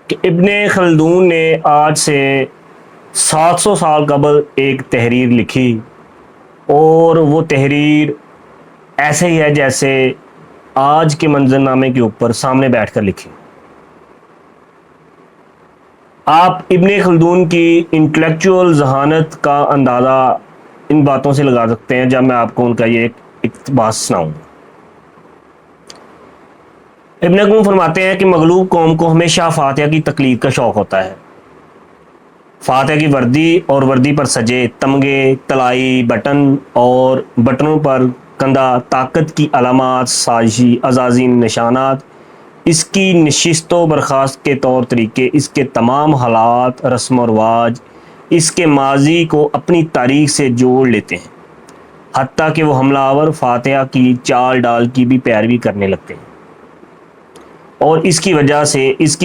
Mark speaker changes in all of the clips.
Speaker 1: کہ ابن خلدون نے آج سے 700 سال قبل ایک تحریر لکھی، اور وہ تحریر ایسے ہی ہے جیسے آج کے منظرنامے کے اوپر سامنے بیٹھ کر لکھی۔ آپ ابن خلدون کی انٹلیکچوئل ذہانت کا اندازہ ان باتوں سے لگا سکتے ہیں جب میں آپ کو ان کا یہ ایک اقتباس سناؤں۔ ابن خلدون فرماتے ہیں کہ مغلوب قوم کو ہمیشہ فاتحہ کی تقلید کا شوق ہوتا ہے۔ فاتحہ کی وردی اور وردی پر سجے تمغے، طلائی بٹن اور بٹنوں پر کندہ طاقت کی علامات، سازشی عزازین نشانات، اس کی نشست و برخاست کے طور طریقے، اس کے تمام حالات، رسم و رواج، اس کے ماضی کو اپنی تاریخ سے جوڑ لیتے ہیں، حتیٰ کہ وہ حملہ آور فاتحہ کی چال ڈال کی بھی پیروی کرنے لگتے ہیں۔ اور اس کی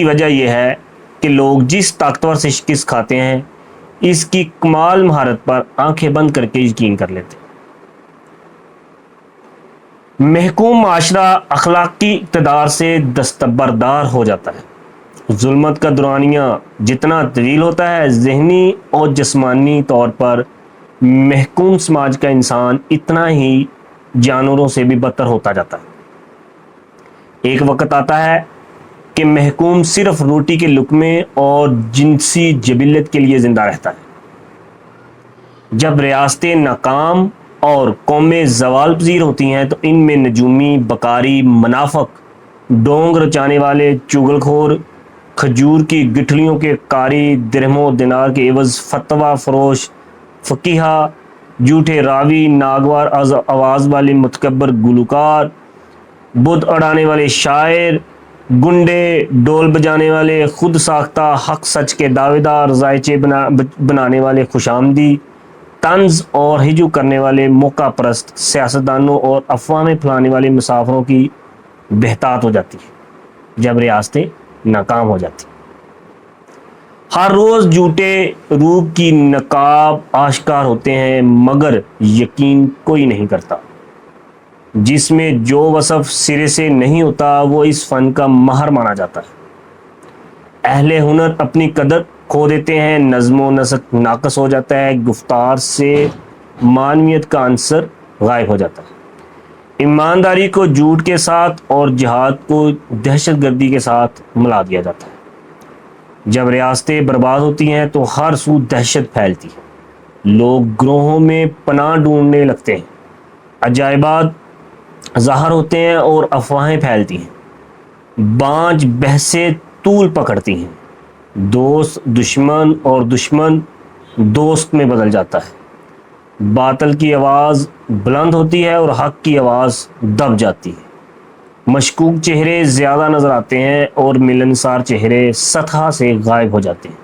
Speaker 1: وجہ یہ ہے کہ لوگ جس طاقتور سے شکست کھاتے ہیں، اس کی کمال مہارت پر آنکھیں بند کر کے یقین کر لیتے ہیں۔ محکوم معاشرہ اخلاقی اقتدار سے دستبردار ہو جاتا ہے۔ ظلمت کا دورانیہ جتنا طویل ہوتا ہے، ذہنی اور جسمانی طور پر محکوم سماج کا انسان اتنا ہی جانوروں سے بھی بدتر ہوتا جاتا ہے۔ ایک وقت آتا ہے کہ محکوم صرف روٹی کے لقمے اور جنسی جبلت کے لیے زندہ رہتا ہے۔ جب ریاستیں ناکام اور قومیں زوال پذیر ہوتی ہیں تو ان میں نجومی، بکاری، منافق، ڈونگ رچانے والے، چغل خور، کھجور کی گٹھلیوں کے قاری، درہم و دینار کے عوض فتویٰ فروش، فقیہہ، جھوٹے راوی، ناگوار آواز والے متکبر گلوکار، بت اڑانے والے شاعر، گنڈے، ڈول بجانے والے، خود ساختہ حق سچ کے دعوے دار، ذائچے بنانے والے خوش آمدی، طنز اور ہجو کرنے والے موقع پرست، سیاستدانوں اور افواہیں پھیلانے والے مسافروں کی بہتات ہو جاتی ہے جب ریاستیں ناکام ہو جاتی ہیں۔ ہر روز جھوٹے روب کی نقاب آشکار ہوتے ہیں، مگر یقین کوئی نہیں کرتا۔ جس میں جو وصف سرے سے نہیں ہوتا وہ اس فن کا ماہر مانا جاتا ہے۔ اہل ہنر اپنی قدر کھو دیتے ہیں، نظم و نسق ناقص ہو جاتا ہے، گفتار سے معنویت کا عنصر غائب ہو جاتا ہے۔ ایمانداری کو جھوٹ کے ساتھ اور جہاد کو دہشت گردی کے ساتھ ملا دیا جاتا ہے۔ جب ریاستیں برباد ہوتی ہیں تو ہر سو دہشت پھیلتی ہے، لوگ گروہوں میں پناہ ڈھونڈنے لگتے ہیں، عجائبات ظاہر ہوتے ہیں اور افواہیں پھیلتی ہیں، بانجھ بحثیں طول پکڑتی ہیں، دوست دشمن اور دشمن دوست میں بدل جاتا ہے، باطل کی آواز بلند ہوتی ہے اور حق کی آواز دب جاتی ہے، مشکوک چہرے زیادہ نظر آتے ہیں اور ملنسار چہرے سطح سے غائب ہو جاتے ہیں،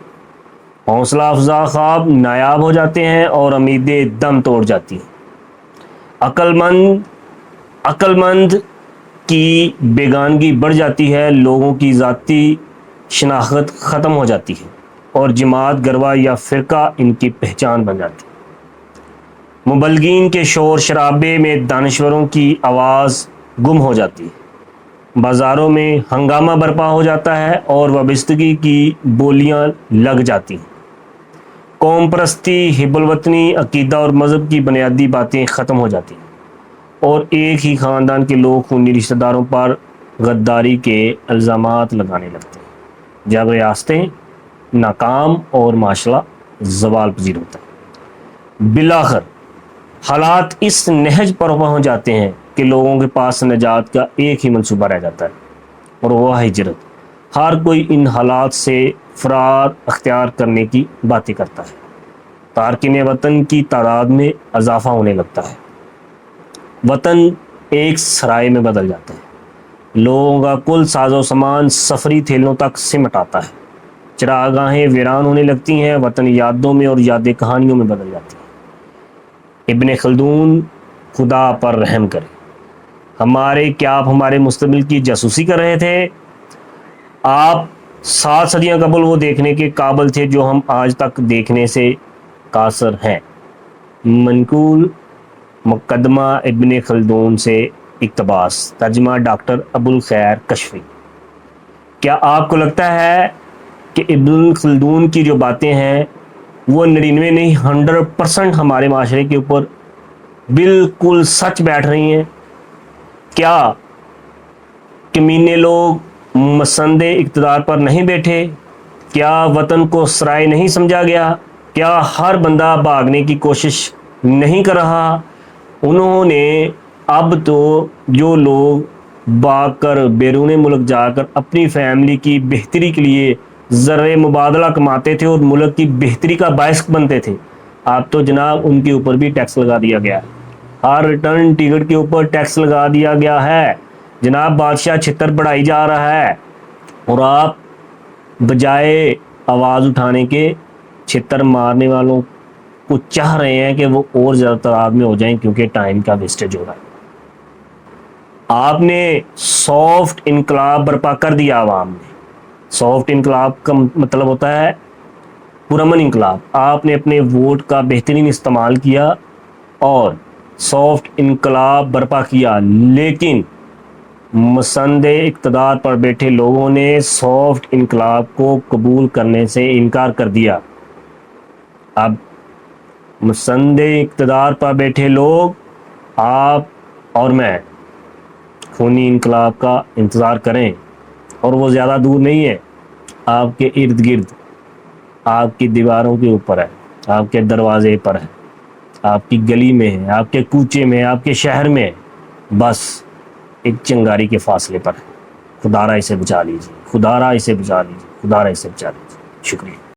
Speaker 1: حوصلہ افزا خواب نایاب ہو جاتے ہیں اور امیدیں دم توڑ جاتی ہیں، عقل مند کی بیگانگی بڑھ جاتی ہے، لوگوں کی ذاتی شناخت ختم ہو جاتی ہے اور جماعت، گروہ یا فرقہ ان کی پہچان بن جاتی ہے، مبلغین کے شور شرابے میں دانشوروں کی آواز گم ہو جاتی ہے، بازاروں میں ہنگامہ برپا ہو جاتا ہے اور وابستگی کی بولیاں لگ جاتی ہیں، قوم پرستی، حب الوطنی، عقیدہ اور مذہب کی بنیادی باتیں ختم ہو جاتی ہیں اور ایک ہی خاندان کے لوگ خونی رشتہ داروں پر غداری کے الزامات لگانے لگتے ہیں۔ جب ریاستیں ناکام اور معاشرہ زوال پذیر ہوتا ہے، بالآخر حالات اس نہج پر پہنچ جاتے ہیں کہ لوگوں کے پاس نجات کا ایک ہی منصوبہ رہ جاتا ہے اور وہ ہجرت۔ ہر کوئی ان حالات سے فرار اختیار کرنے کی باتیں کرتا ہے، تارکین وطن کی تعداد میں اضافہ ہونے لگتا ہے، وطن ایک سرائے میں بدل جاتا ہے، لوگوں کا کل ساز و سامان سفری تھیلوں تک سمٹ آتا ہے، چراگاہیں ویران ہونے لگتی ہیں، وطن یادوں میں اور یادیں کہانیوں میں بدل جاتی ہیں۔ ابن خلدون خدا پر رحم کرے، کیا آپ ہمارے مستقبل کی جاسوسی کر رہے تھے؟ آپ 7 صدیاں قبل وہ دیکھنے کے قابل تھے جو ہم آج تک دیکھنے سے قاصر ہیں۔ منقول مقدمہ ابن خلدون سے اقتباس، ترجمہ ڈاکٹر ابوالخیر کشفی۔ کیا آپ کو لگتا ہے کہ ابن خلدون کی جو باتیں ہیں وہ 99 نہیں 100% ہمارے معاشرے کے اوپر بالکل سچ بیٹھ رہی ہیں؟ کیا کمینے لوگ مسند اقتدار پر نہیں بیٹھے؟ کیا وطن کو سرائے نہیں سمجھا گیا؟ کیا ہر بندہ بھاگنے کی کوشش نہیں کر رہا؟ انہوں نے اب تو جو لوگ بھاگ کر بیرون ملک جا کر اپنی فیملی کی بہتری کے لیے زر مبادلہ کماتے تھے اور ملک کی بہتری کا باعث بنتے تھے، اب تو جناب ان کے اوپر بھی ٹیکس لگا دیا گیا ہے، ہر ریٹرن ٹکٹ کے اوپر ٹیکس لگا دیا گیا ہے جناب، بادشاہ چھتر بڑھائی جا رہا ہے، اور آپ بجائے آواز اٹھانے کے چھتر مارنے والوں کو چاہ رہے ہیں کہ وہ اور زیادہ تعداد میں ہو جائیں کیونکہ ٹائم کا ویسٹیج ہو رہا ہے۔ آپ نے سافٹ انقلاب برپا کر دیا عوام نے۔ سافٹ انقلاب کا مطلب ہوتا ہے پرامن انقلاب۔ آپ نے اپنے ووٹ کا بہترین استعمال کیا اور سافٹ انقلاب برپا کیا، لیکن مسند اقتدار پر بیٹھے لوگوں نے سافٹ انقلاب کو قبول کرنے سے انکار کر دیا۔ اب مسند اقتدار پر بیٹھے لوگ، آپ اور میں، خونی انقلاب کا انتظار کریں، اور وہ زیادہ دور نہیں ہے، آپ کے ارد گرد، آپ کی دیواروں کے اوپر ہے، آپ کے دروازے پر ہے، آپ کی گلی میں ہے، آپ کے کوچے میں، آپ کے شہر میں ہے، بس ایک چنگاری کے فاصلے پر ہے۔ خدا را اسے بچا لیجیے، خدا را اسے بچا لیجیے، خدا را اسے بچا لیجیے۔ شکریہ۔